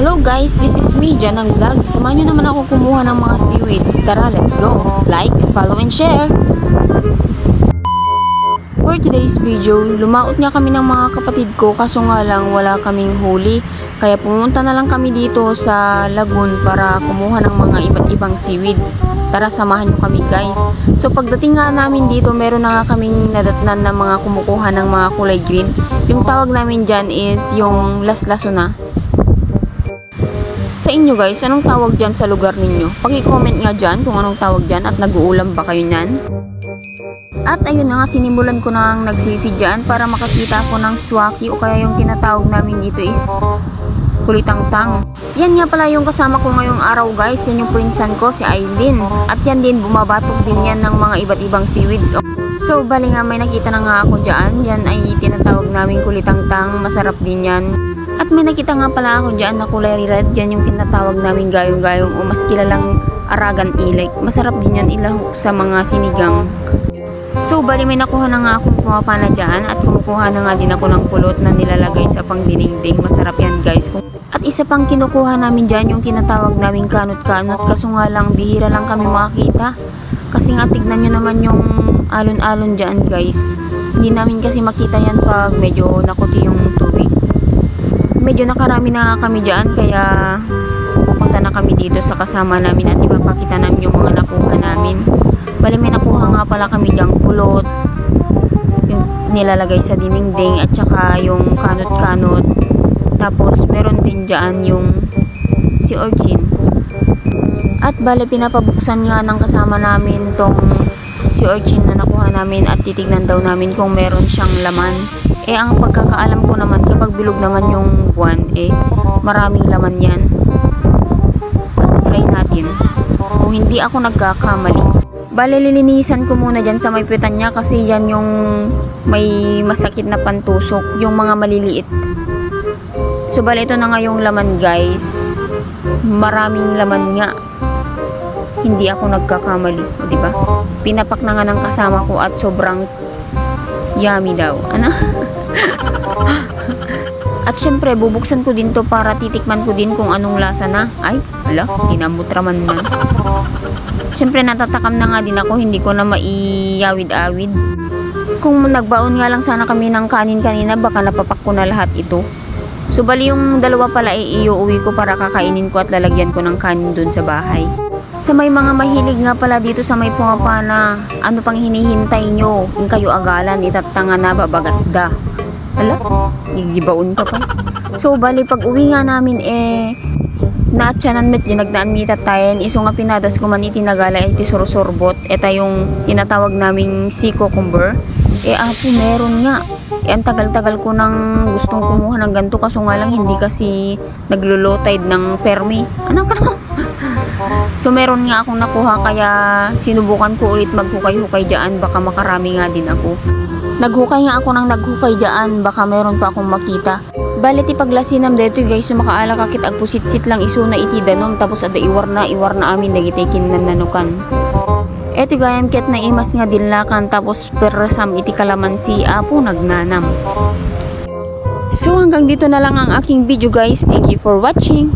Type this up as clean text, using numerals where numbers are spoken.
Hello guys, this is me, Janang Vlog. Samahan nyo naman ako kumuha ng mga seaweeds. Tara, let's go! Like, follow, and share! For today's video, lumaot nga kami ng mga kapatid ko kaso nga lang wala kaming huli. Kaya pumunta na lang kami dito sa lagoon para kumuha ng mga iba't ibang seaweeds. Tara, samahan nyo kami guys. So pagdating nga namin dito, meron na nga kaming nadatnan ng mga kumukuha ng mga kulay green. Yung tawag namin dyan is yung laslasona. Sa inyo guys, anong tawag dyan sa lugar ninyo? Paki-comment nga dyan kung anong tawag dyan at nag-uulam ba kayo nyan? At ayun na nga, sinimulan ko nang nagsisi dyan para makakita ako ng swaki o kaya yung tinatawag namin dito is kulitangtang. Yan nga pala yung kasama ko ngayong araw guys, yan yung prinsan ko si Aileen. At yan din, bumabatok din yan ng mga iba't ibang seaweeds. So bali nga may nakita na nga ako dyan, yan ay tinatawag namin kulitangtang, masarap din yan. At may nakita nga pala ako dyan na kulay red, yan yung tinatawag namin gayong-gayong o mas kilalang aragan ilik. Masarap din yan ilahok sa mga sinigang. So bali may nakuha na nga akong pumapana dyan at kumukuha na nga din ako ng kulot na nilalagay sa pangdinengding. Masarap yan guys. At isa pang kinukuha namin dyan yung tinatawag namin kanot-kanot, kaso nga lang bihira lang kami makakita. Kasi nga tignan nyo naman yung alon-alon dyan guys. Hindi namin kasi makita yan pag medyo nakuti yung tubig. Medyo nakarami na kami dyan kaya pupunta na kami dito sa kasama namin at ipapakita namin yung mga nakuha namin. Bali may nakuha nga pala kami dyang kulot, yung nilalagay sa dinding at saka yung kanot-kanot. Tapos meron din dyan yung sea urchin. At bali pinapabuksan nga ng kasama namin tong sea urchin na nakuha namin at titignan daw namin kung meron siyang laman. Eh ang pagkakaalam ko naman kapag bilog naman yung buwan, maraming laman yan. At try natin kung hindi ako nagkakamali. Bale lilinisan ko muna dyan sa may puwetan niya kasi yan yung may masakit na pantusok, yung mga maliliit. So bale ito na nga yung laman guys. Maraming laman nga. Hindi ako nagkakamali, o diba? Pinapak na nga ng kasama ko at sobrang yummy daw. Ano? At syempre bubuksan ko din to para titikman ko din kung anong lasa na. Ay, hala, tinamutraman man. Syempre natatakam na nga din ako, hindi ko na maiyawid-awid. Kung nagbaon nga lang sana kami ng kanin kanina, baka napapak ko na lahat ito. So bali yung dalawa pala iuwi ko para kakainin ko at lalagyan ko ng kanin dun sa bahay. Sa may mga mahilig nga pala dito sa may pumapana, ano pang hinihintay nyo? Kung kayo agalan, itatanga na babagasda. Hala, igibaon ka pa. So bali pag uwi nga namin naatyanan met dinagdaan mi tatayen iso nga pinadas ko man itinagala iti sorsorbot. Eta yung tinatawag naming sea cucumber. Apo meron nga. Ang tagal-tagal ko nang gustong kumuha ng ganito kaso nga lang hindi kasi naglo-low tide ng permi. Anong ka na? So meron nga akong nakuha kaya sinubukan ko ulit maghukay-hukay dyan, baka makarami nga din ako. Naghukay nga ako ng naghukay dyan, baka meron pa akong makita. Balit ipaglasinam dito guys, sumakaala kakit agpusit-sit lang iso na iti danom tapos ada iwar na amin dagitikin na nanukan. Eto gayam ket na imas nga dinlakan tapos perasam iti kalamansi apo nagnanam. So hanggang dito na lang ang aking video guys. Thank you for watching.